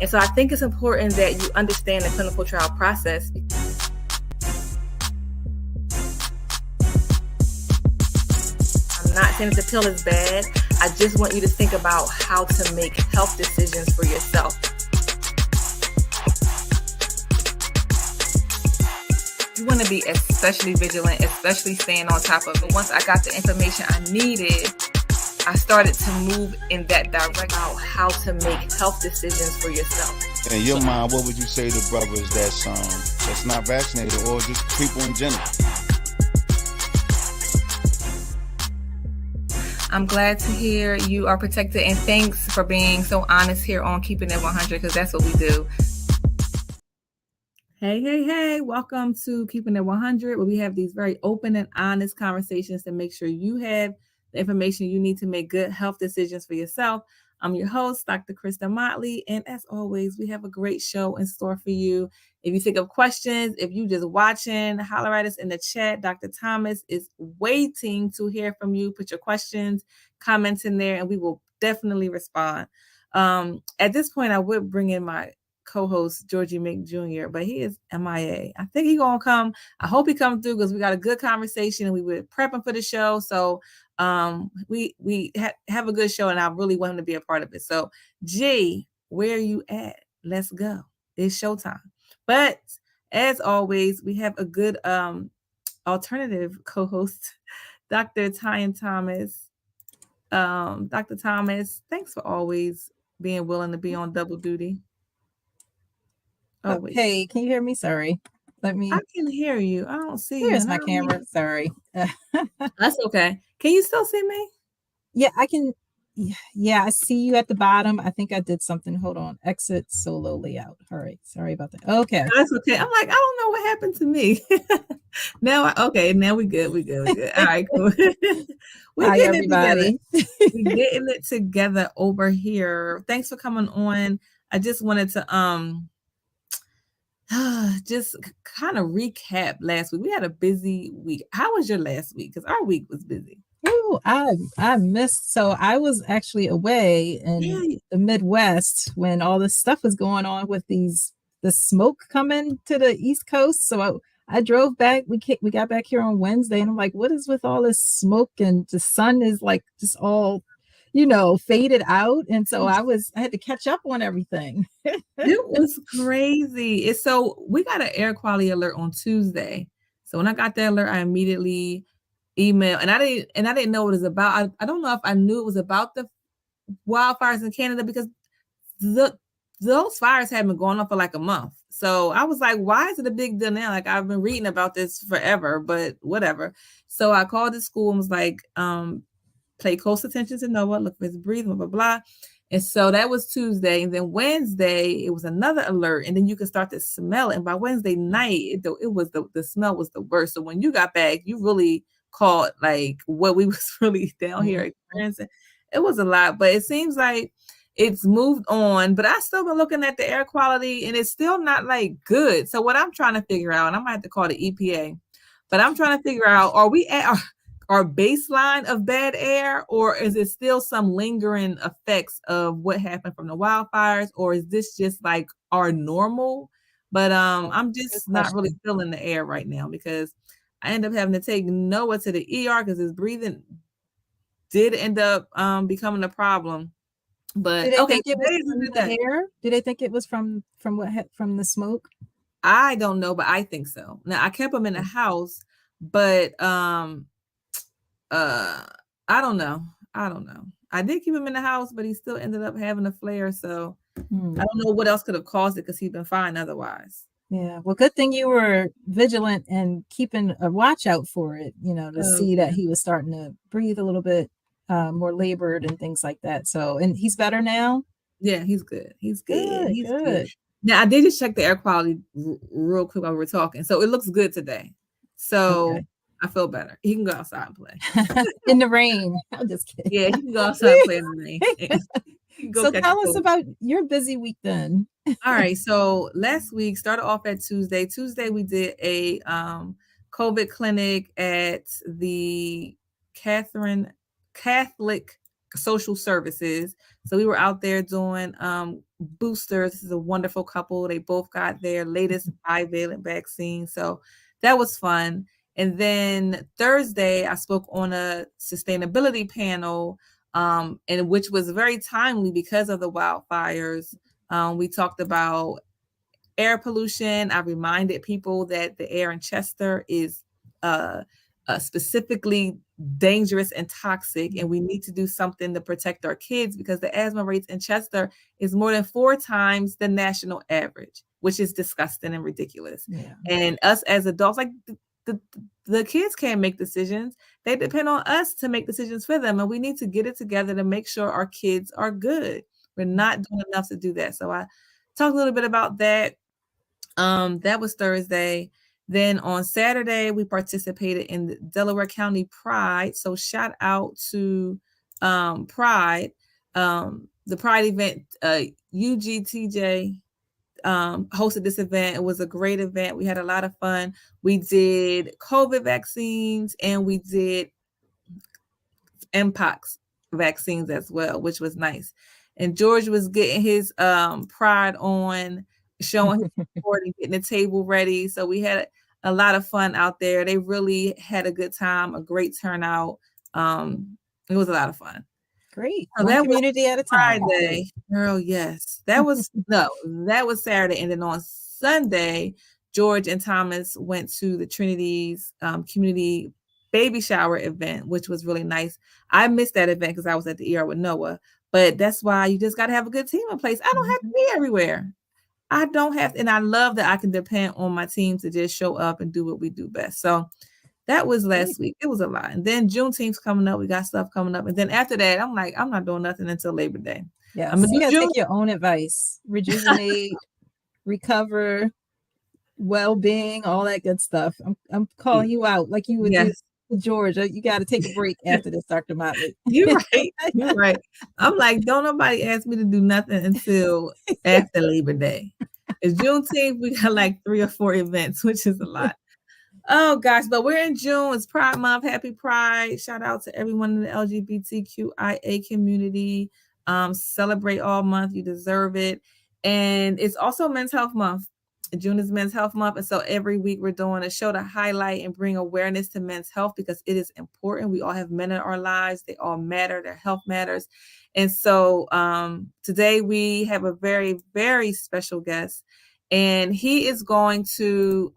And so I think it's important that you understand the clinical trial process. I'm not saying that the pill is bad. I just want you to think about how to make health decisions for yourself. You want to be especially vigilant, especially staying on top of it. Once I got the information I needed, I started to move in that direction about how to make health decisions for yourself. In your mind, what would you say to brothers that's not vaccinated or just people in general? I'm glad to hear you are protected, and thanks for being so honest here on Keeping It 100, because that's what we do. Hey, welcome to Keeping It 100, where we have these very open and honest conversations to make sure you have the information you need to make good health decisions for yourself. I'm your host, Dr. Kristin Motley, and as always, we have a great show in store for you. If you think of questions, if you just watching, holler at us in the chat. Dr. Thomas is waiting to hear from you. Put your questions, comments in there, and we will definitely respond. At this point, I would bring in my co-host Georgie Mick Jr., but he is MIA. I think he's gonna come. I hope he comes through because we got a good conversation and we were prepping for the show. So we have a good show, and I really want him to be a part of it. So G, where are you at? Let's go. It's showtime. But as always, we have a good alternative co-host, Dr. Tyan Thomas. Dr. Thomas, thanks for always being willing to be on double duty. Oh, wait. Hey, can you hear me? Sorry. I can hear you. I don't see you. Here's my camera. Sorry. That's okay. Can you still see me? Yeah, I can. Yeah, I see you at the bottom. I think I did something. Hold on. Exit solo layout. All right. Sorry about that. Okay. That's okay. I'm like, I don't know what happened to me. Now we good. We good. All right, cool. Hi, everybody. We're getting it together over here. Thanks for coming on. I just wanted to just kind of recap last week. We had a busy week. How was your last week? Because our week was busy. Oh, I missed. So I was actually away in the Midwest when all this stuff was going on with the smoke coming to the East Coast. So I drove back. We got back here on Wednesday, and I'm like, what is with all this smoke? And the sun is like just all, faded out. And so I had to catch up on everything. It was crazy. So we got an air quality alert on Tuesday. So when I got that alert, I immediately emailed, and I didn't know what it was about. I don't know if I knew it was about the wildfires in Canada, because those fires had been going on for like a month. So I was like, why is it a big deal now? Like, I've been reading about this forever, but whatever. So I called the school and was like, pay close attention to Noah, look for his breathing, blah, blah, blah. And so that was Tuesday. And then Wednesday, it was another alert. And then you could start to smell it. And by Wednesday night, it was the smell was the worst. So when you got back, you really caught like what we was really down here experiencing. It was a lot, but it seems like it's moved on. But I still been looking at the air quality, and it's still not like good. So what I'm trying to figure out, and I might have to call the EPA, but I'm trying to figure out, are we at our baseline of bad air, or is it still some lingering effects of what happened from the wildfires, or is this just like our normal? But I'm just not really feeling the air right now, because I ended up having to take Noah to the ER because his breathing did end up becoming a problem. But did they think it was from the air? Did they think it was from the smoke? I don't know, but I think so. Now I kept him in the house, but I don't know. I did keep him in the house, but he still ended up having a flare. So I don't know what else could have caused it, because he'd been fine otherwise. Yeah. Well, good thing you were vigilant and keeping a watch out for it, to see that he was starting to breathe a little bit more labored and things like that. So, and he's better now? Yeah, he's good. He's good. Now, I did just check the air quality real quick while we were talking. So it looks good today. So I feel better. He can go outside and play. In the rain. I'm just kidding. Yeah, he can go outside and play in the rain. So tell us about your busy week then. All right. So last week started off at Tuesday. Tuesday, we did a COVID clinic at the Catholic Social Services. So we were out there doing boosters. This is a wonderful couple. They both got their latest bivalent vaccine. So that was fun. And then Thursday, I spoke on a sustainability panel, and which was very timely because of the wildfires. We talked about air pollution. I reminded people that the air in Chester is specifically dangerous and toxic, and we need to do something to protect our kids because the asthma rates in Chester is more than 4 times the national average, which is disgusting and ridiculous. Yeah. And us as adults, like the kids can't make decisions. They depend on us to make decisions for them, and we need to get it together to make sure our kids are good. We're not doing enough to do that. So I talked a little bit about that. That was Thursday. Then on Saturday, we participated in the Delaware County Pride. So shout out to Pride. The Pride event, UGTJ hosted this event. It was a great event. We had a lot of fun. We did COVID vaccines and we did Mpox vaccines as well, which was nice. And George was getting his Pride on, showing his support and getting the table ready. So we had a lot of fun out there. They really had a good time, a great turnout. It was a lot of fun. Great. So One community at a time. Friday, girl, yes. That was that was Saturday. And then on Sunday, George and Thomas went to the Trinity's community baby shower event, which was really nice. I missed that event because I was at the ER with Noah. But that's why you just got to have a good team in place. I don't have to be everywhere. I don't have, and I love that I can depend on my team to just show up and do what we do best. So that was last week. It was a lot. And then Juneteenth's coming up. We got stuff coming up. And then after that, I'm like, I'm not doing nothing until Labor Day. Yeah, so you gotta take your own advice. Rejuvenate, recover, well-being, all that good stuff. I'm calling you out like you would do with George. You got to take a break after this, Dr. Motley. You're right. You're right. I'm like, don't nobody ask me to do nothing until after Labor Day. It's Juneteenth. We got like 3 or 4 events, which is a lot. Oh gosh, but we're in June. It's Pride Month. Happy Pride. Shout out to everyone in the LGBTQIA community. Celebrate all month. You deserve it. And it's also Men's Health Month. June is Men's Health Month. And so every week we're doing a show to highlight and bring awareness to men's health because it is important. We all have men in our lives. They all matter. Their health matters. And so today we have a very, very special guest. And he is going to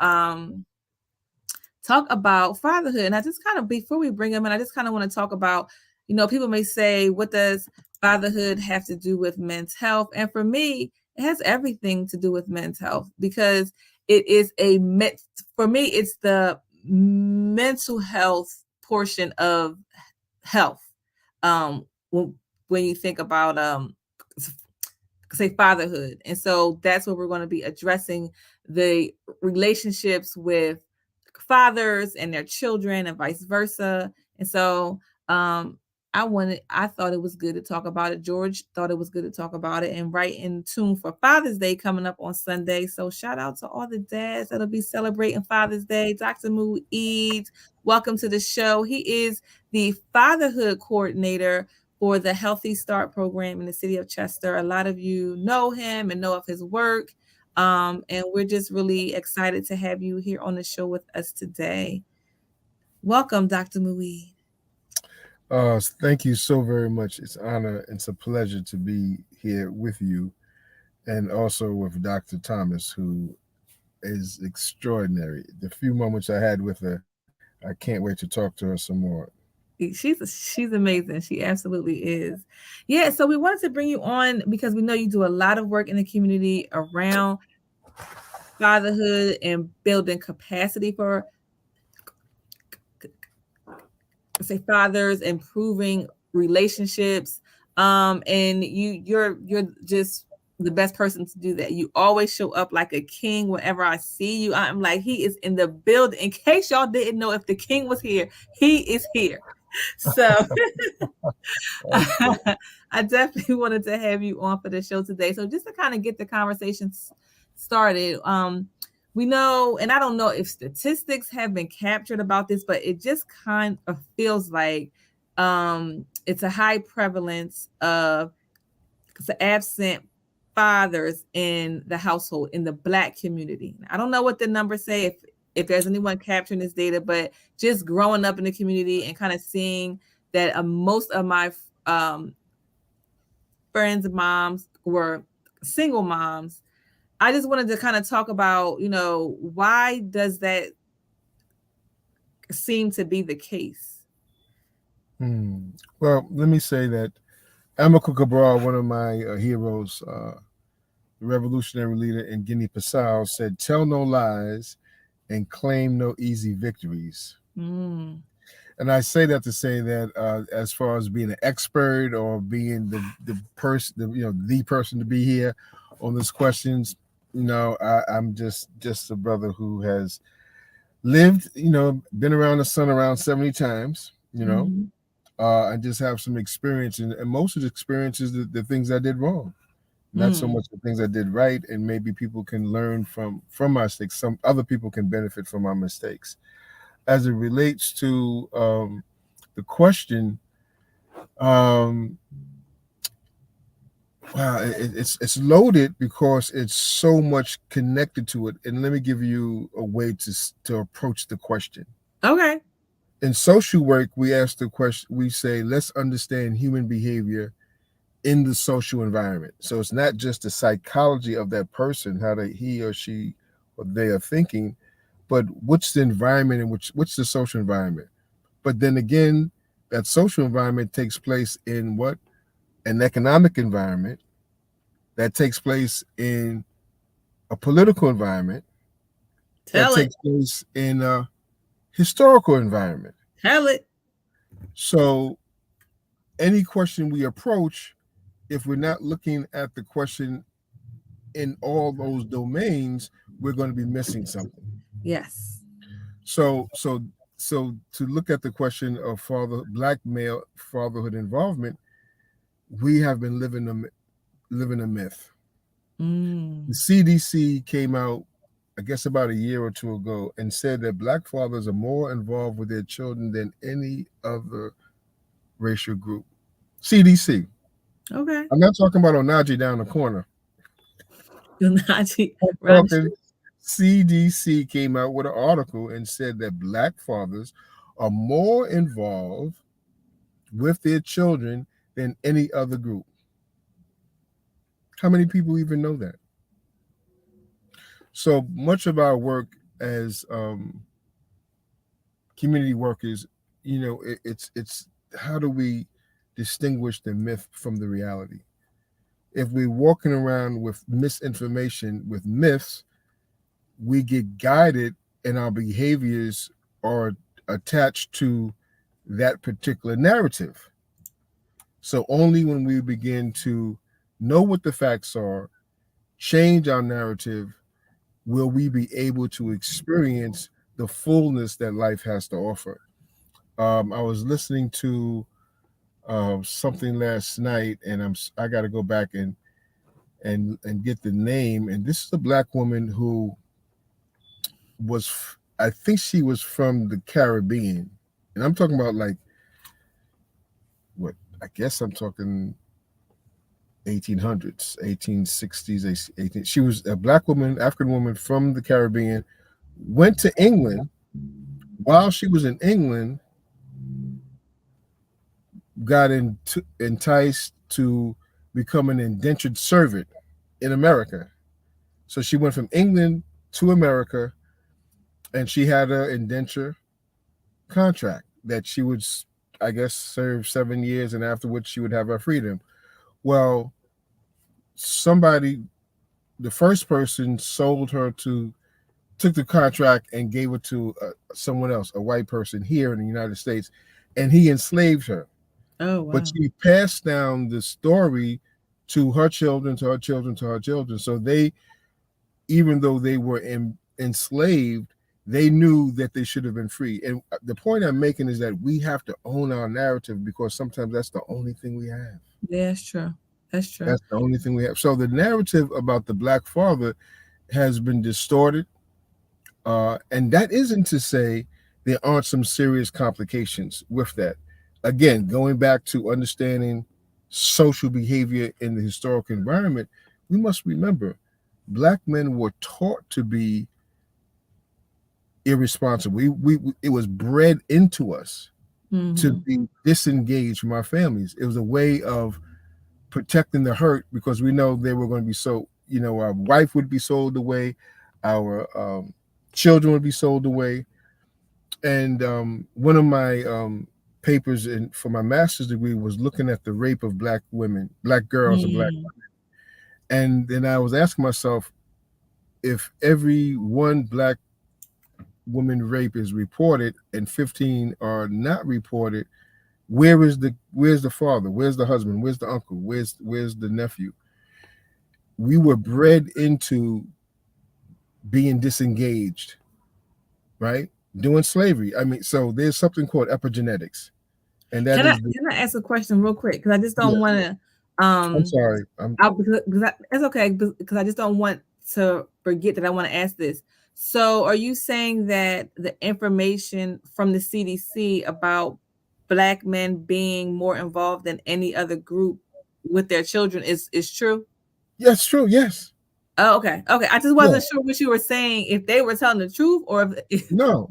talk about fatherhood. And I just kind of, before we bring him in, I just kind of want to talk about, people may say, what does fatherhood have to do with men's health? And for me, it has everything to do with men's health because it is for me, it's the mental health portion of health. When you think about, say fatherhood. And so that's what we're going to be addressing, the relationships with fathers and their children and vice versa. And so I thought it was good to talk about it. George thought it was good to talk about it, and right in tune for Father's Day coming up on Sunday. So shout out to all the dads that'll be celebrating Father's Day. Dr. Muid, welcome to the show. He is the fatherhood coordinator for the Healthy Start program in the city of Chester. A lot of you know him and know of his work. And we're just really excited to have you here on the show with us today. Welcome, Dr. Muid. Thank you so very much. It's an honor. It's a pleasure to be here with you and also with Dr. Thomas, who is extraordinary. The few moments I had with her, I can't wait to talk to her some more. She's amazing. She absolutely is. Yeah, so we wanted to bring you on because we know you do a lot of work in the community around fatherhood and building capacity for, say, fathers, improving relationships. And you're just the best person to do that. You always show up like a king whenever I see you. I'm like, he is in the building. In case y'all didn't know, if the king was here, he is here. So I definitely wanted to have you on for the show today. So just to kind of get the conversation started, we know, and I don't know if statistics have been captured about this, but it just kind of feels like it's a high prevalence of absent fathers in the household in the Black community. I don't know what the numbers say if there's anyone capturing this data, but just growing up in the community and kind of seeing that most of my friends' moms were single moms. I just wanted to kind of talk about, why does that seem to be the case? Well, let me say that Amilcar Cabral, one of my heroes, the revolutionary leader in Guinea-Bissau, said, "Tell no lies and claim no easy victories." And I say that to say that as far as being an expert or being the person, the person to be here on these questions, I'm just a brother who has lived, been around the sun around 70 times, I just have some experience, and most of the experiences, the things I did wrong, not so much the things I did right, and maybe people can learn from my mistakes. Some other people can benefit from my mistakes. As it relates to the question, wow, it's loaded because it's so much connected to it. And let me give you a way to approach the question. Okay. In social work, we ask the question, we say, let's understand human behavior in the social environment. So it's not just the psychology of that person, how he or she or they are thinking, but what's the environment in what's the social environment? But then again, that social environment takes place in what? An economic environment, that takes place in a political environment, that takes place in a historical environment. Tell it. So any question we approach, if we're not looking at the question in all those domains, we're going to be missing something. Yes. So to look at the question of Black male fatherhood involvement, we have been living a myth. The CDC came out, I guess, about a year or two ago and said that Black fathers are more involved with their children than any other racial group. CDC. Okay. I'm not talking about Unaje down the corner. Unaje. CDC came out with an article and said that Black fathers are more involved with their children than any other group. How many people even know that? So much of our work as community workers, it's how do we distinguish the myth from the reality? If we're walking around with misinformation, with myths, we get guided and our behaviors are attached to that particular narrative. So only when we begin to know what the facts are, change our narrative, will we be able to experience the fullness that life has to offer. I was listening to something last night, and I got to go back and get the name. And this is a Black woman who I think she was from the Caribbean, and I'm talking about I guess I'm talking 1800s, 1860s, she was a Black woman, African woman from the Caribbean, went to England. While she was in England, got enticed to become an indentured servant in America. So she went from England to America, and she had an indenture contract that she would, I guess, serve 7 years, and afterwards she would have her freedom. Well, the first person took the contract and gave it to someone else, a white person here in the United States, and he enslaved her. Oh, wow. But she passed down the story to her children, to her children, to her children. So they, even though they were enslaved, they knew that they should have been free. And the point I'm making is that we have to own our narrative, because sometimes that's the only thing we have. Yeah, that's true. That's true. That's the only thing we have. So the narrative about the Black father has been distorted. And that isn't to say there aren't some serious complications with that. Again, going back to understanding social behavior in the historical environment, we must remember, Black men were taught to be irresponsible. It was bred into us to be disengaged from our families. It was a way of protecting the hurt because we know they were going to be so, our wife would be sold away, our children would be sold away. And one of my papers for my master's degree was looking at the rape of Black women, Black girls, and Black women. And then I was asking myself, if every one Black woman rape is reported and 15 are not reported, where's the father? Where's the husband? Where's the uncle? Where's the nephew? We were bred into being disengaged, right? Doing slavery. I mean, so there's something called epigenetics. And that can I ask a question real quick? Because I just don't want to I'm sorry. It's okay, because I just don't want to forget that I want to ask this. So are you saying that the information from the CDC about Black men being more involved than any other group with their children is true? Yes, true. Yes. Oh, okay. I just wasn't sure what you were saying, if they were telling the truth or if no,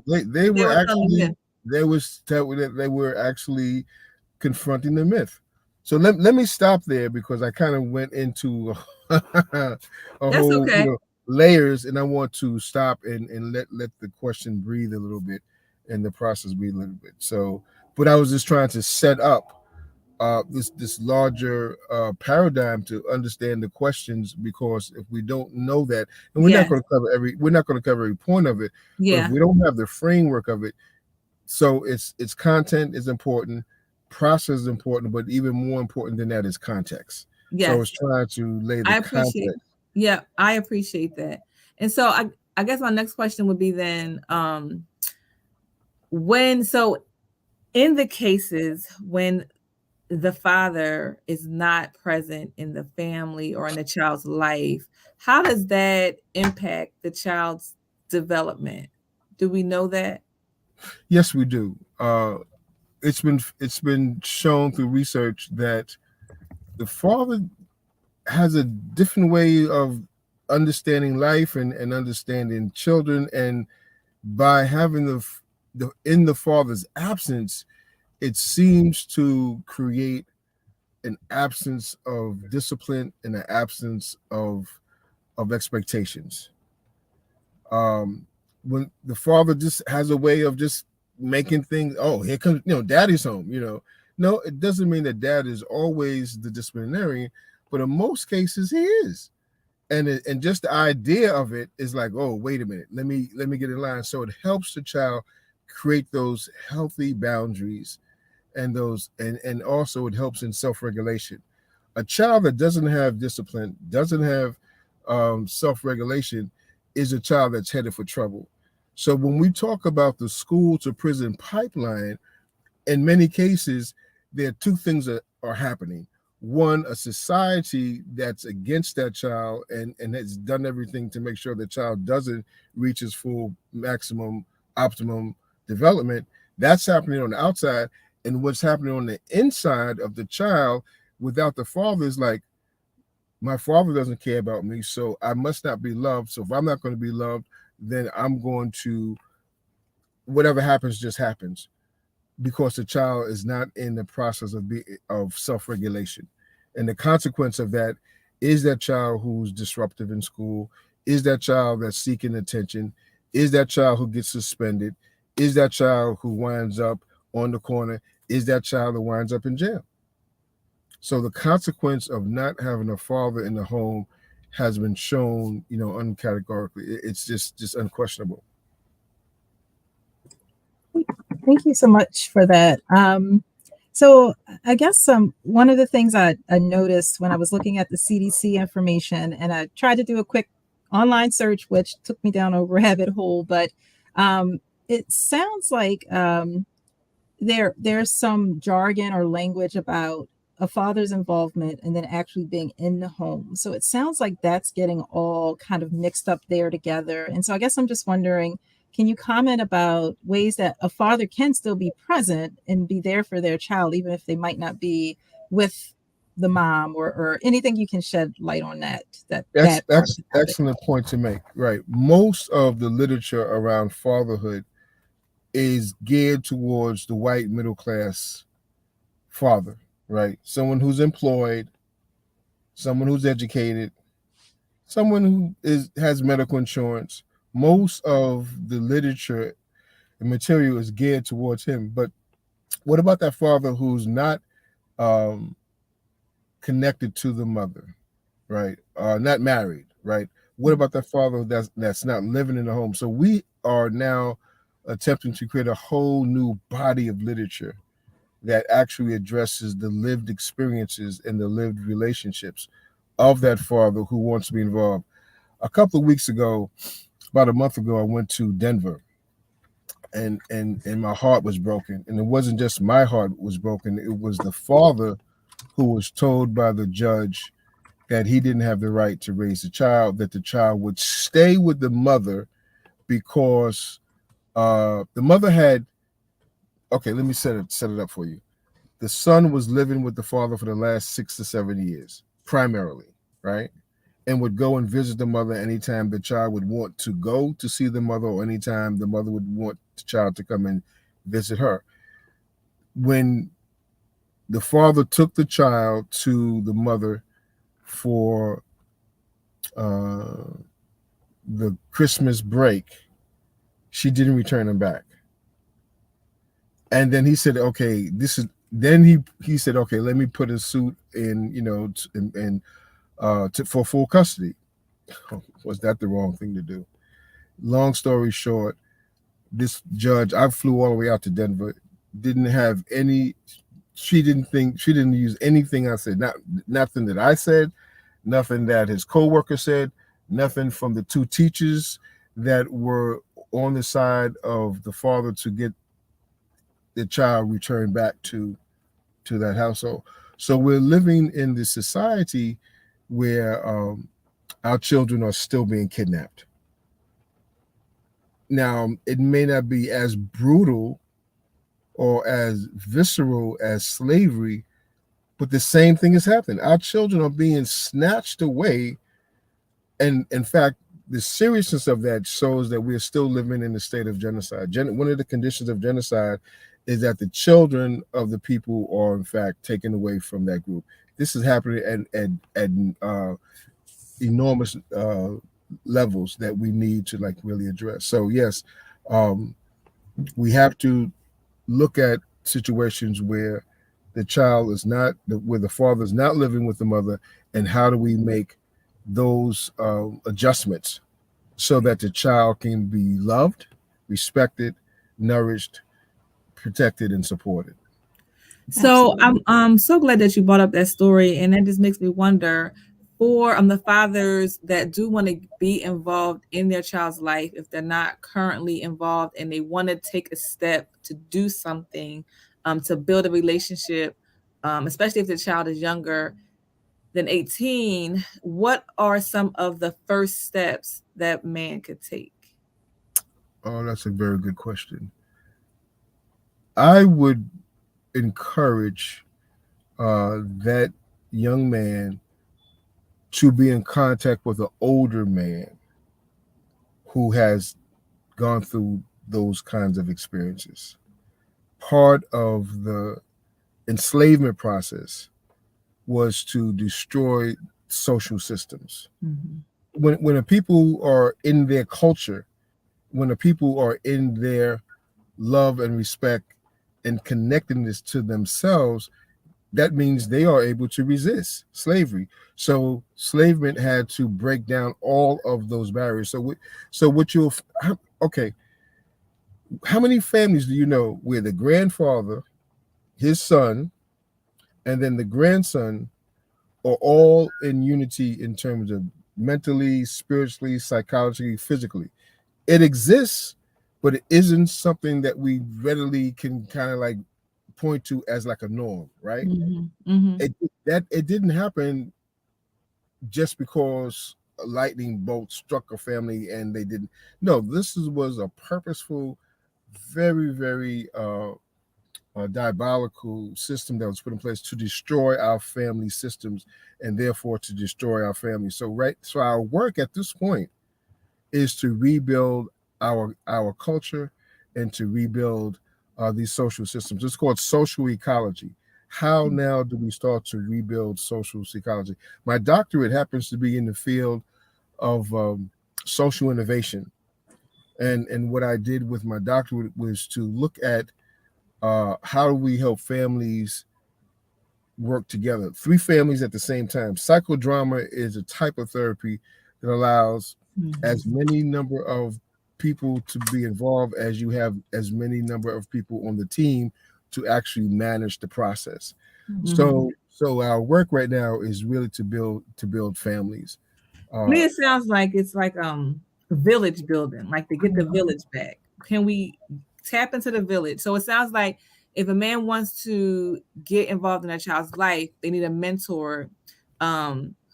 they were actually they were actually confronting the myth. So let me stop there because I kind of went into a whole layers, and I want to stop and let the question breathe a little bit and the process breathe a little bit. So, but I was just trying to set up this larger paradigm to understand the questions, because if we don't know that, and we're not going to cover every point of it, but if we don't have the framework of it, so it's content is important, process is important, but even more important than that is context. So it's trying to lay the context. Yeah, I appreciate that. And so I guess my next question would be then, in the cases when the father is not present in the family or in the child's life, how does that impact the child's development? Do we know that? Yes, we do. It's been shown through research that the father has a different way of understanding life and understanding children, and by having in the father's absence, it seems to create an absence of discipline and an absence of expectations. When the father just has a way of just making things, oh, here comes, daddy's home, No, it doesn't mean that dad is always the disciplinarian, but in most cases he is. And just the idea of it is like, oh, wait a minute, let me get in line. So it helps the child create those healthy boundaries, and also it helps in self-regulation. A child that doesn't have discipline, doesn't have self-regulation, is a child that's headed for trouble. So when we talk about the school to prison pipeline, in many cases, there are two things that are happening. One, a society that's against that child and has done everything to make sure the child doesn't reach his full maximum optimum development. That's happening on the outside. And what's happening on the inside of the child without the father is like, my father doesn't care about me, so I must not be loved. So if I'm not going to be loved, then I'm going to, whatever happens just happens, because the child is not in the process of self-regulation. And the consequence of that is that child who's disruptive in school, is that child that's seeking attention, is that child who gets suspended, is that child who winds up on the corner, is that child that winds up in jail. So the consequence of not having a father in the home has been shown, uncategorically. It's just unquestionable. Thank you so much for that. So I guess one of the things I noticed when I was looking at the CDC information, and I tried to do a quick online search, which took me down a rabbit hole, but it sounds like there's some jargon or language about a father's involvement and then actually being in the home. So it sounds like that's getting all kind of mixed up there together. And so I guess I'm just wondering, can you comment about ways that a father can still be present and be there for their child, even if they might not be with the mom, or anything you can shed light on that That's part of it. excellent point to make. Right. Most of the literature around fatherhood is geared towards the white middle class father, right? Someone who's employed, someone who's educated, someone who has medical insurance. Most of the literature and material is geared towards him. But what about that father who's not connected to the mother, right? Not married, right? What about that father that's not living in the home? So we are now attempting to create a whole new body of literature that actually addresses the lived experiences and the lived relationships of that father who wants to be involved. A couple of weeks ago, about a month ago, I went to Denver, and my heart was broken. And it wasn't just my heart was broken, it was the father who was told by the judge that he didn't have the right to raise the child, that the child would stay with the mother because the mother had, okay, let me set it up for you. The son was living with the father for the last 6 to 7 years, primarily, right? And would go and visit the mother anytime the child would want to go to see the mother, or anytime the mother would want the child to come and visit her. When the father took the child to the mother for the Christmas break, she didn't return him back. And then he said, okay, he said, okay, let me put a suit in, for full custody. Was that the wrong thing to do? Long story short, this judge, I flew all the way out to Denver, didn't have any, she didn't use anything I said, nothing that I said, nothing that his co-worker said, nothing from the two teachers that were on the side of the father to get the child returned back to that household. So we're living in this society where our children are still being kidnapped. Now, it may not be as brutal or as visceral as slavery, but the same thing is happening. Our children are being snatched away. And in fact, the seriousness of that shows that we're still living in a state of genocide. One of the conditions of genocide is that the children of the people are, in fact, taken away from that group. This is happening at enormous levels that we need to really address. So yes, we have to look at situations where the child is not, where the father is not living with the mother, and how do we make those adjustments so that the child can be loved, respected, nourished, protected, and supported. So I'm so glad that you brought up that story, and that just makes me wonder, for the fathers that do want to be involved in their child's life, if they're not currently involved and they want to take a step to do something, to build a relationship, especially if the child is younger than 18, what are some of the first steps that man could take? Oh, that's a very good question. I would encourage that young man to be in contact with an older man who has gone through those kinds of experiences. Part of the enslavement process was to destroy social systems. Mm-hmm. When the people are in their culture, when the people are in their love and respect and connectedness to themselves, that means they are able to resist slavery. So enslavement had to break down all of those barriers. Okay, how many families do you know where the grandfather, his son, and then the grandson are all in unity in terms of mentally, spiritually, psychologically, physically? It exists, but it isn't something that we readily can kind of point to as a norm, right? Mm-hmm. Mm-hmm. It didn't happen just because a lightning bolt struck a family and they didn't. No, this was a purposeful, very, very diabolical system that was put in place to destroy our family systems and therefore to destroy our families. So our work at this point is to rebuild our culture and to rebuild these social systems. It's called social ecology. How now do we start to rebuild social ecology? My doctorate happens to be in the field of social innovation. And what I did with my doctorate was to look at how do we help families work together, 3 families at the same time. Psychodrama is a type of therapy that allows as many number of people to be involved as you have as many number of people on the team to actually manage the process. So our work right now is really to build families. To me, it sounds like it's like village building, like to get the village back. Can we tap into the village? So it sounds like if a man wants to get involved in a child's life, they need a mentor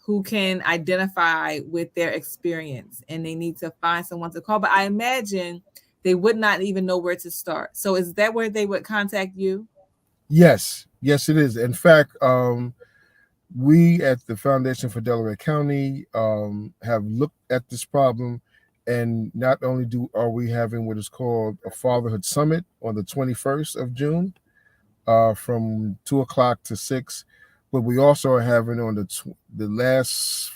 who can identify with their experience, and they need to find someone to call. But I imagine they would not even know where to start. So is that where they would contact you? Yes, it is. In fact, we at the Foundation for Delaware County have looked at this problem, and not only are we having what is called a Fatherhood Summit on the 21st of June from 2 o'clock to 6, but we also are having on the last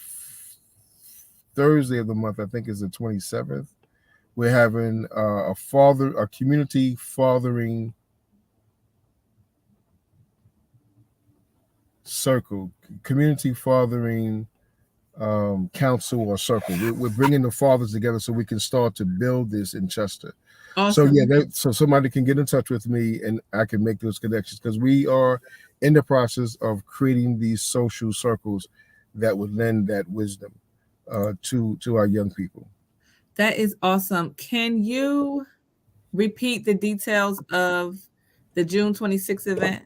Thursday of the month, I think is the 27th, we're having a community fathering circle, community fathering council or circle. We're bringing the fathers together so we can start to build this in Chester. Awesome. So somebody can get in touch with me and I can make those connections, because we are in the process of creating these social circles that would lend that wisdom to our young people. That is awesome. Can you repeat the details of the June 26th event?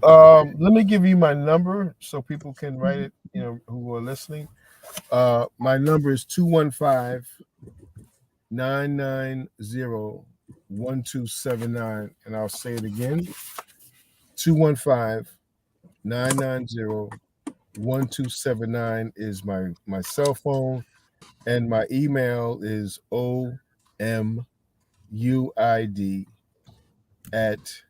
Let me give you my number so people can write it, who are listening. My number is 215-990-1279, and I'll say it again. 215-990-1279 is my cell phone, and my email is OMUID at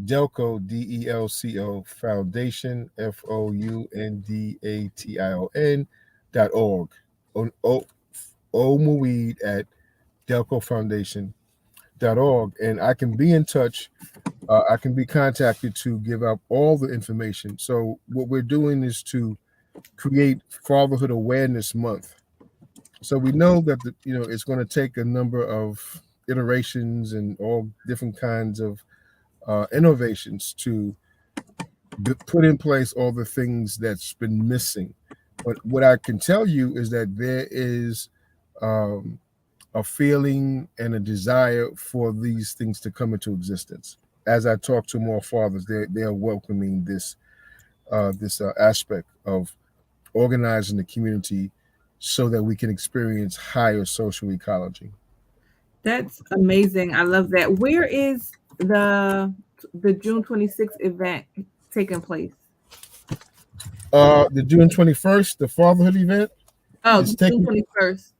Delco, DELCO Foundation, FOUNDATION.org. Muid at Delco Foundation.org. And I can be in touch. I can be contacted to give out all the information. So what we're doing is to create Fatherhood Awareness Month. So we know that it's going to take a number of iterations and all different kinds of innovations to put in place all the things that's been missing. But what I can tell you is that there is a feeling and a desire for these things to come into existence. As I talk to more fathers, they are welcoming this aspect of organizing the community so that we can experience higher social ecology. That's amazing. I love that. Where is the June 26th event taking place? The June 21st, the Fatherhood event. Oh, June 21st.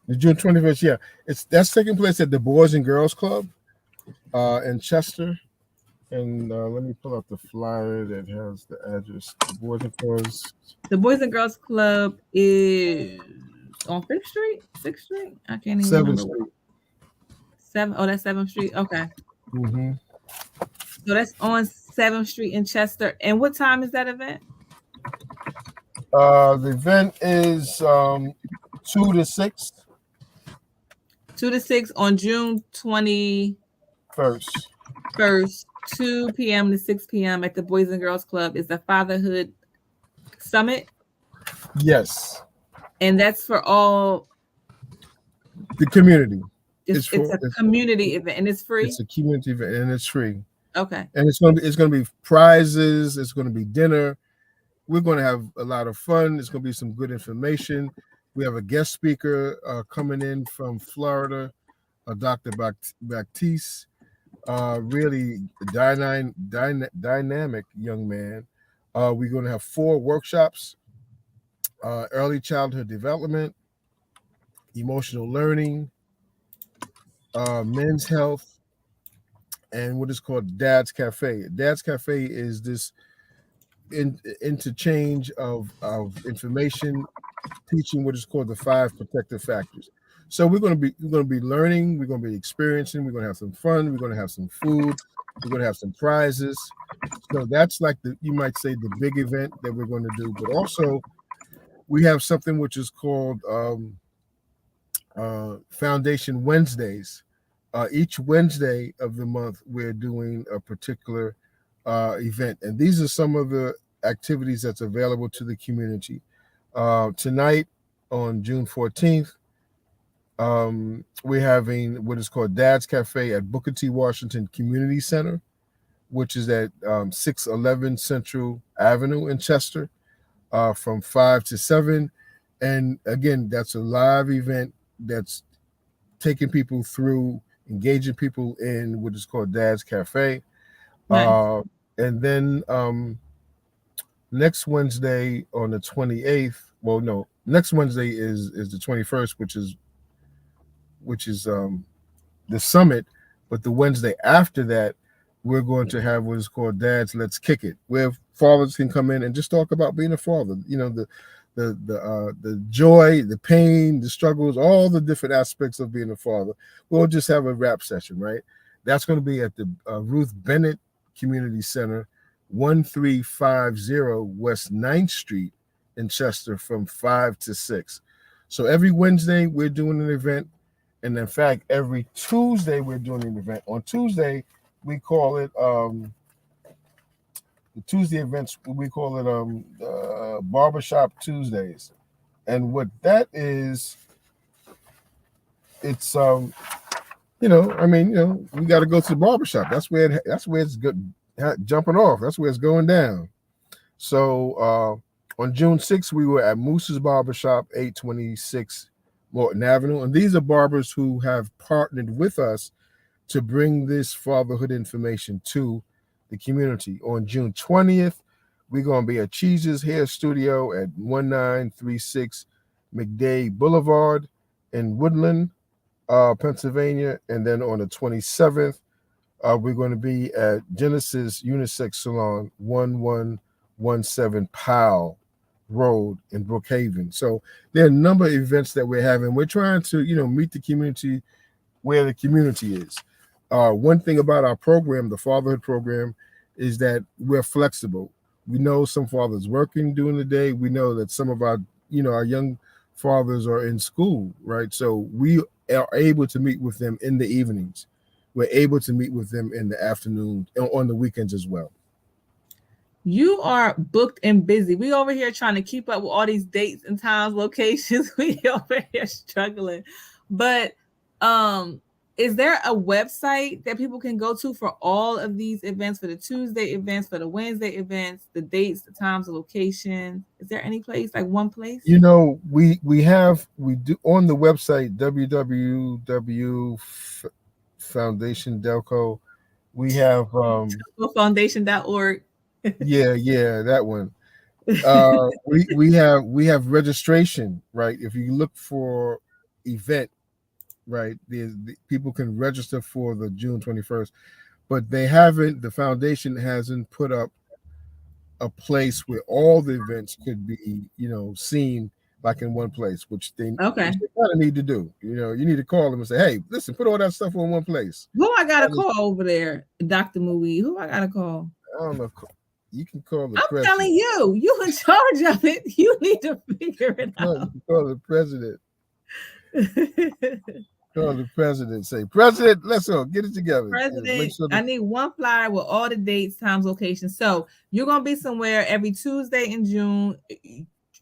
The June 21st, yeah. That's taking place at the Boys and Girls Club in Chester. And let me pull up the flyer that has the address. The Boys and Girls Club is on 5th Street? 6th Street? I can't even remember. 7th. Oh, that's 7th Street. Okay. So that's on 7th Street in Chester. And what time is that event? The event is 2 to 6. 2 to 6 on June 21st. 2 p.m. to 6 p.m. at the Boys and Girls Club is the Fatherhood Summit. Yes. And that's for all the community. It's a community event, and it's free. It's a community event, and it's free. Okay. And it's going to be prizes. It's going to be dinner. We're going to have a lot of fun. It's going to be some good information. We have a guest speaker coming in from Florida Dr. Baptiste, really dynamic young man. We're going to have 4 workshops: early childhood development, emotional learning, men's health, and what is called Dad's Cafe. Dad's Cafe is this interchange of information, teaching what is called the 5 protective factors. So we're going to be learning, we're going to be experiencing, we're going to have some fun, we're going to have some food, we're going to have some prizes. So that's like you might say the big event that we're going to do. But also we have something which is called Foundation Wednesdays. Each Wednesday of the month, we're doing a particular event, and these are some of the activities that's available to the community. Tonight, on June 14th, we're having what is called Dad's Cafe at Booker T. Washington Community Center, which is at 611 Central Avenue in Chester, from 5 to 7. And again, that's a live event that's taking people through, engaging people in what is called Dad's Cafe. Nice. And then next Wednesday on the 28th, well, no, next Wednesday is the 21st, which is the summit. But the Wednesday after that, we're going to have what is called Dad's Let's Kick It, where fathers can come in and just talk about being a father. You know, the joy, the pain, the struggles, all the different aspects of being a father. We'll just have a rap session, right? That's going to be at the Ruth Bennett Community Center, 1350 West 9th Street in Chester, from 5 to 6. So every Wednesday we're doing an event, and in fact every Tuesday we're doing an event. On Tuesday we call it the Tuesday events, we call it Barbershop Tuesdays. And what that is, it's we got to go to the barbershop. That's where it's good, jumping off. That's where it's going down. So on June 6th, we were at Moose's Barbershop, 826 Morton Avenue. And these are barbers who have partnered with us to bring this fatherhood information to the community. On June 20th, we're going to be at Cheese's Hair Studio at 1936 McDay Boulevard in Woodland, Pennsylvania. And then on the 27th, we're going to be at Genesis Unisex Salon, 1117 Powell Road in Brookhaven. So there are a number of events that we're having. We're trying to, meet the community where the community is. One thing about our program, the Fatherhood program, is that we're flexible. We know some fathers working during the day. We know that some of our young fathers are in school, right? So we are able to meet with them in the evenings. We're able to meet with them in the afternoon and on the weekends as well. You are booked and busy. We over here trying to keep up with all these dates and times, locations. We over here struggling. But is there a website that people can go to for all of these events, for the Tuesday events, for the Wednesday events, the dates, the times, the location? Is there any place, like one place? We do on the website, www.foundationdelco. We have foundation.org. yeah, that one. We have registration, right? If you look for event, right, the people can register for the June 21st, but the foundation hasn't put up a place where all the events could be, seen like in one place, which they kind of need to do. You need to call them and say, hey, listen, put all that stuff in one place. Who I gotta call over there, Dr. Muid? Who I gotta call? I don't know. You can call the president. I'm telling you in charge of it. You need to figure it out. You can call the president. Call the president. Say, President, let's go get it together. President, I need one flyer with all the dates, times, locations. So you're gonna be somewhere every Tuesday in June.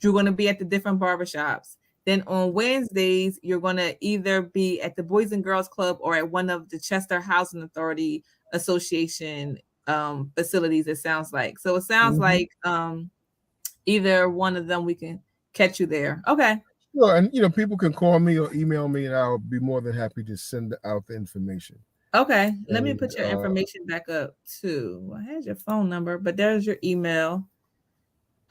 You're gonna be at the different barbershops. Then on Wednesdays, you're gonna either be at the Boys and Girls Club or at one of the Chester Housing Authority Association facilities. It sounds like. Either one of them we can catch you there. Okay. Well, and people can call me or email me, and I'll be more than happy to send out the information. Okay, let me And put your information back up too. I had your phone number, but there's your email.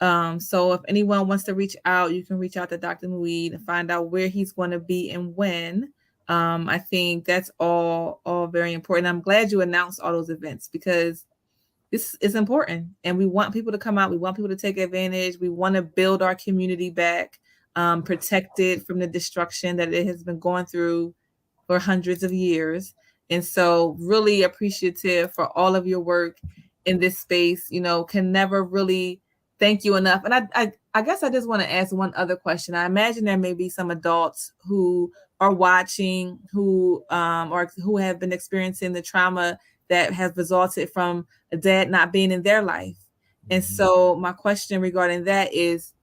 So if anyone wants to reach out, you can reach out to Dr. Muid and find out where he's going to be and when. I think that's all very important. I'm glad you announced all those events because this is important, and we want people to come out. We want people to take advantage. We want to build our community back, protected from the destruction that it has been going through for hundreds of years. And so really appreciative for all of your work in this space. Can never really thank you enough. And I guess I just want to ask one other question. I imagine there may be some adults who are watching who or who have been experiencing the trauma that has resulted from a dad not being in their life. And so my question regarding that is,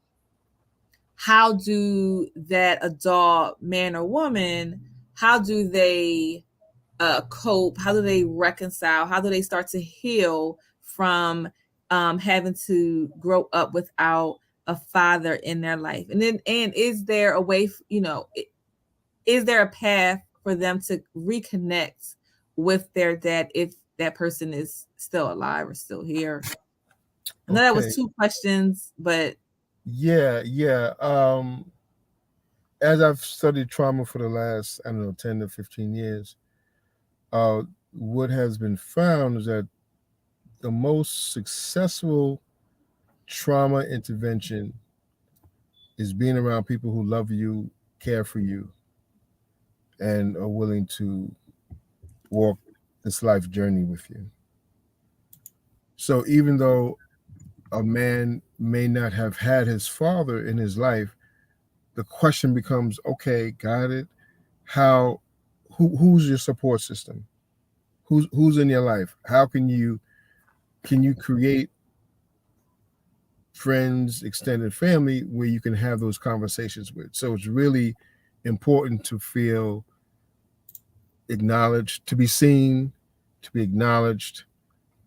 how do that adult man or woman, how do they cope? How do they reconcile? How do they start to heal from having to grow up without a father in their life? And is there a way, is there a path for them to reconnect with their dad if that person is still alive or still here? I know that was 2 questions, but yeah. As I've studied trauma for the last, 10 to 15 years, what has been found is that the most successful trauma intervention is being around people who love you, care for you, and are willing to walk this life journey with you. So even though a man may not have had his father in his life, the question becomes, okay, got it. Who's your support system? Who's in your life? How can you create friends, extended family where you can have those conversations with? So it's really important to feel acknowledged, to be seen, to be acknowledged,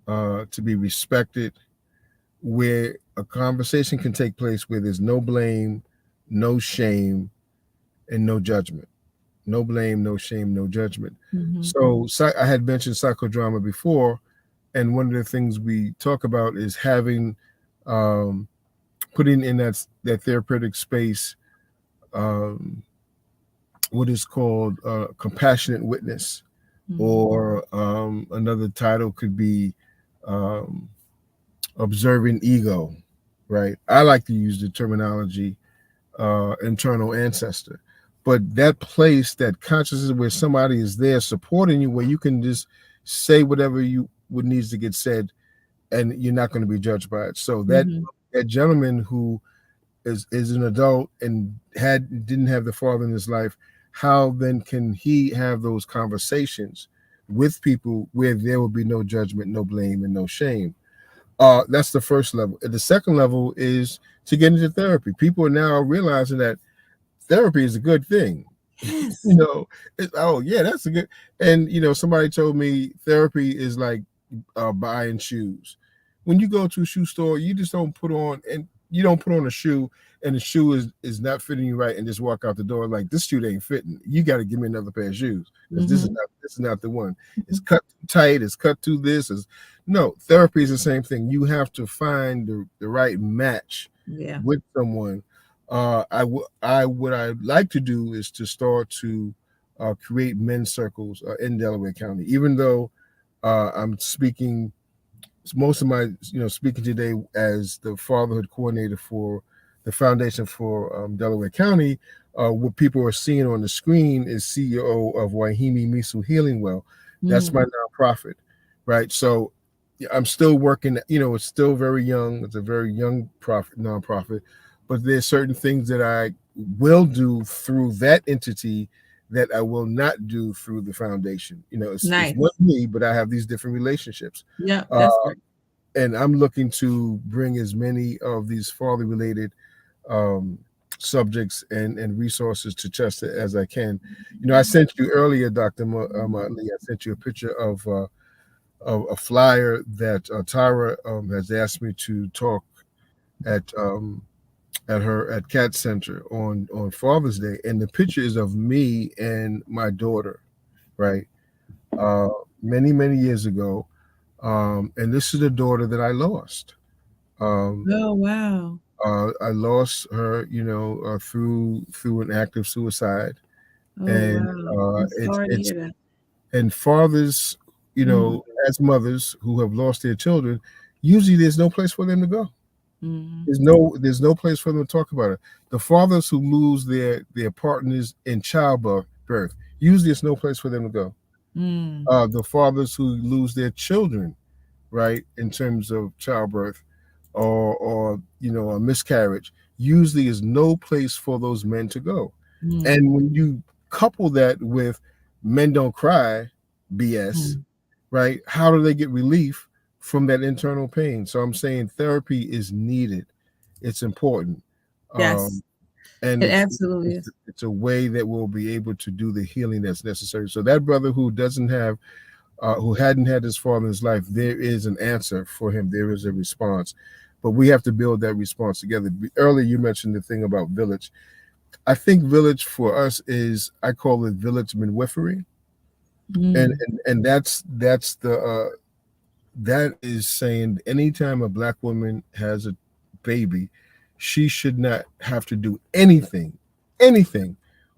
to be respected, where a conversation can take place where there's no blame, no shame, and no judgment. No blame, no shame, no judgment. So I had mentioned psychodrama before, and one of the things we talk about is having, putting in that therapeutic space, what is called compassionate witness, or another title could be observing ego, right? I like to use the terminology internal ancestor, but that place, that consciousness where somebody is there supporting you, where you can just say whatever what needs to get said, and you're not going to be judged by it. So that gentleman who is an adult and didn't have the father in his life, how then can he have those conversations with people where there will be no judgment, no blame, and no shame? That's the first level. And the second level is to get into therapy. People are now realizing that therapy is a good thing. yes. That's a good. And somebody told me therapy is like buying shoes. When you go to a shoe store, you just don't put on a shoe and the shoe is not fitting you right and just walk out the door like, this shoe ain't fitting. You got to give me another pair of shoes because this is not the one. It's cut too tight. It's cut too this. No, therapy is the same thing. You have to find the right match with someone. What I'd like to do is to start to create men's circles in Delaware County, even though I'm speaking most of my speaking today as the fatherhood coordinator for the Foundation for Delaware County. What people are seeing on the screen is CEO of Wahimi Misu Healing Well. That's my nonprofit, right? So I'm still working. It's still very young. It's a very young nonprofit, but there's certain things that I will do through that entity that I will not do through the foundation. It's one me, but I have these different relationships. Yeah, that's great. And I'm looking to bring as many of these father-related subjects and resources to Chester as I can. I sent you earlier, Dr. Motley, I sent you a picture of a flyer that Tyra has asked me to talk at at Cat Center on Father's Day, and the picture is of me and my daughter, right? Uh, many years ago, and this is the daughter that I lost. Um, Oh, wow. I lost her, through an act of suicide, Oh, and wow. I'm it's sorry to it's hear that. and fathers, Mhm, as mothers who have lost their children, usually there's no place for them to go. mhm, There's no place for them to talk about it. The fathers who lose their partners in childbirth, usually there's no place for them to go. mm, The fathers who lose their children, right, in terms of childbirth or a miscarriage, usually is no place for those men to go. mm, And when you couple that with men don't cry BS, mm. right? How do they get relief from that internal pain? So I'm saying therapy is needed. It's important. Yes, Um, and it it's absolutely it's is. it's a way that we'll be able to do the healing that's necessary. So that brother who hadn't had his father in his life, there is an answer for him. There is a response, but we have to build that response together. Earlier, you mentioned the thing about village. I think village for us is, I call it village midwifery, and Mm, that is saying anytime a black woman has a baby, she should not have to do anything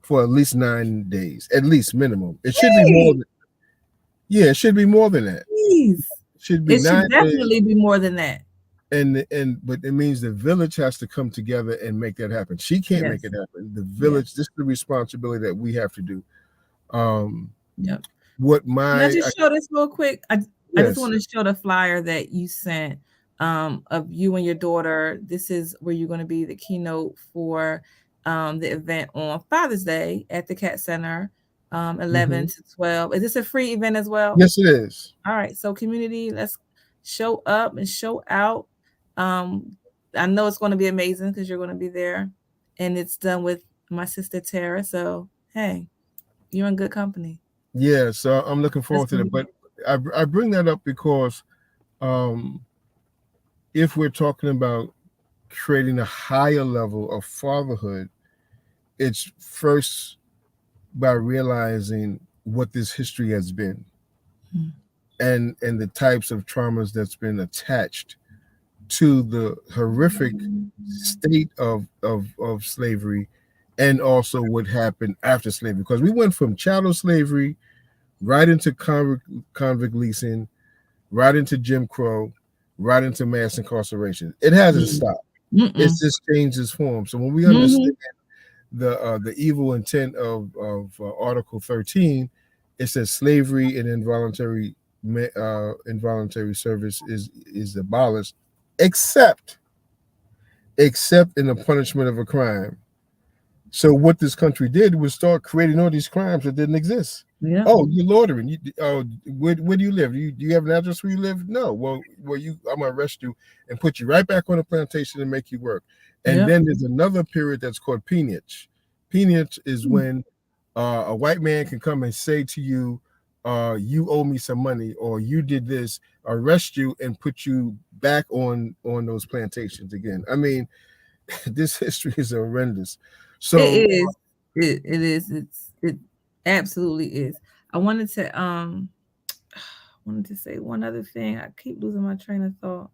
for at least 9 days, at least minimum. It should be more hey, than, yeah, it should be more than that. please. It should be It should 9 days. definitely be more than that. And but it means the village has to come together and make that happen. She can't make Yes, it happen. The yes, village, this is the responsibility that we have to do. Um, yep. what Can I my just show this real quick? I just yes, want to show the flyer that you sent of you and your daughter. This is where you're going to be the keynote for the event on Father's Day at the Cat Center, 11 mhm. to 12. Is this a free event as well? Yes, it is. All right, so community, let's show up and show out. Um, I know it's going to be amazing because you're going to be there, and it's done with my sister Tara. So hey, you're in good company. Yeah, so I'm looking That's forward to gonna that. be But I bring that up because um, if we're talking about creating a higher level of fatherhood, it's first by realizing what this history has been, mm, and the types of traumas that's been attached to the horrific state of slavery, and also what happened after slavery, because we went from chattel slavery right into convict leasing, right into Jim Crow, right into mass incarceration. It hasn't mm, stopped. mm-mm, It's just changed its form. So when we mhm. understand the evil intent of Article 13, it says slavery and involuntary service is abolished, except in the punishment of a crime. So what this country did was start creating all these crimes that didn't exist. Yep, Oh, you're loitering. Where do you live? Do you have an address where you live? No. I'm gonna arrest you and put you right back on the plantation and make you work. And yep. then there's another period that's called peonage. Peonage is Mm, when a white man can come and say to you, "You owe me some money," or "You did this," arrest you and put you back on those plantations again. I mean, this history is horrendous. So it is. It is. It absolutely is. I wanted to say one other thing. I keep losing my train of thought.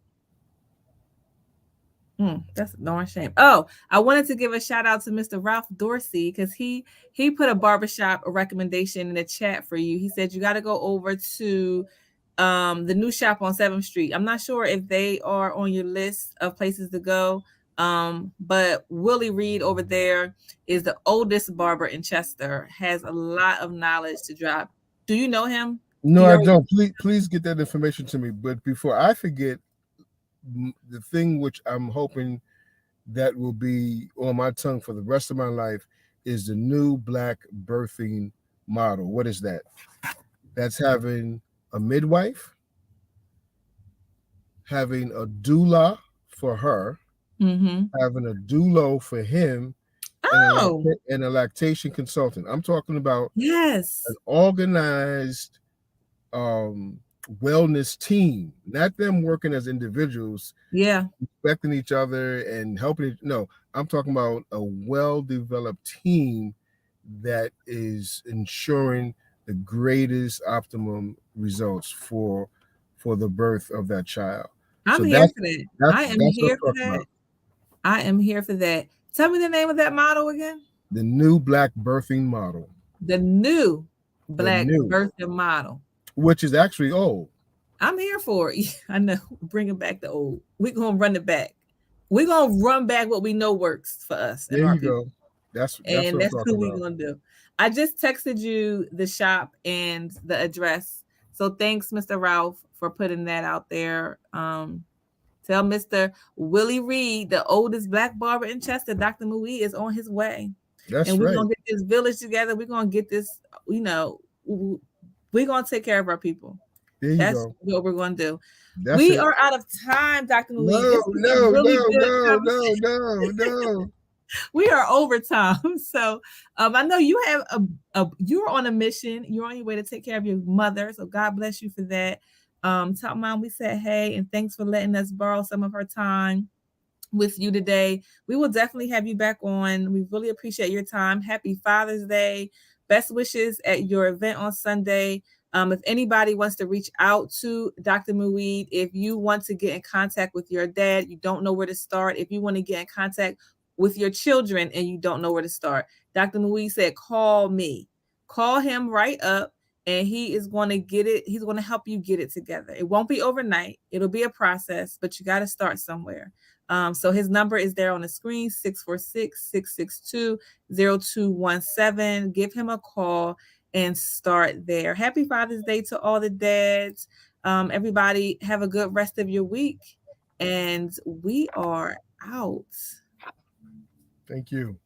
That's a darn shame. Oh, I wanted to give a shout out to Mr. Ralph Dorsey because he put a barbershop recommendation in the chat for you. He said you got to go over to the new shop on 7th Street. I'm not sure if they are on your list of places to go. But Willie Reed over there is the oldest barber in Chester, has a lot of knowledge to drop. Do you know him? no, Do you I already don't. Please get that information to me. But before I forget, the thing which I'm hoping that will be on my tongue for the rest of my life is the new Black birthing model. What is that? That's having a midwife, having a doula for her, Mm-hmm. having a doulo for him, and Oh, a lactation consultant. I'm talking about yes. an organized, um, wellness team, not them working as individuals, respecting each other and helping. No, I'm talking about a well-developed team that is ensuring the greatest optimum results for the birth of that child. I'm here for that. I am here for that. I am here for that. Tell me the name of that model again. The new Black birthing model. The new Black birthing model. Which is actually old. I'm here for it. I know. Bringing back the old. We're going to run it back. We're going to run back what we know works for us. There you go. That's who we're going to do. I just texted you the shop and the address. So thanks, Mr. Ralph, for putting that out there. Tell Mr. Willie Reed, the oldest Black barber in Chester, Dr. Muid is on his way. That's and we're going to get this village together. We're going to get this, we're going to take care of our people. That's what we're going to do. We are out of time, Dr. Muid. No. We are over time. So I know you have you're on a mission. You're on your way to take care of your mother. So God bless you for that. Tell Mom we said hey, and thanks for letting us borrow some of her time with you today. We will definitely have you back on. We really appreciate your time. Happy Father's Day. Best wishes at your event on Sunday. If anybody wants to reach out to Dr. Muid, if you want to get in contact with your dad, you don't know where to start. If you want to get in contact with your children and you don't know where to start, Dr. Muid said, call me. Call him right up and he is going to get it. He's going to help you get it together. It won't be overnight. It'll be a process, but you got to start somewhere. So his number is there on the screen, 646-662-0217. Give him a call and start there. Happy Father's Day to all the dads. Everybody have a good rest of your week. And we are out. Thank you.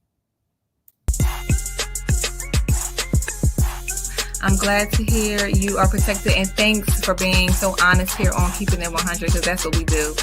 I'm glad to hear you are protected, and thanks for being so honest here on Keeping It 100, because that's what we do.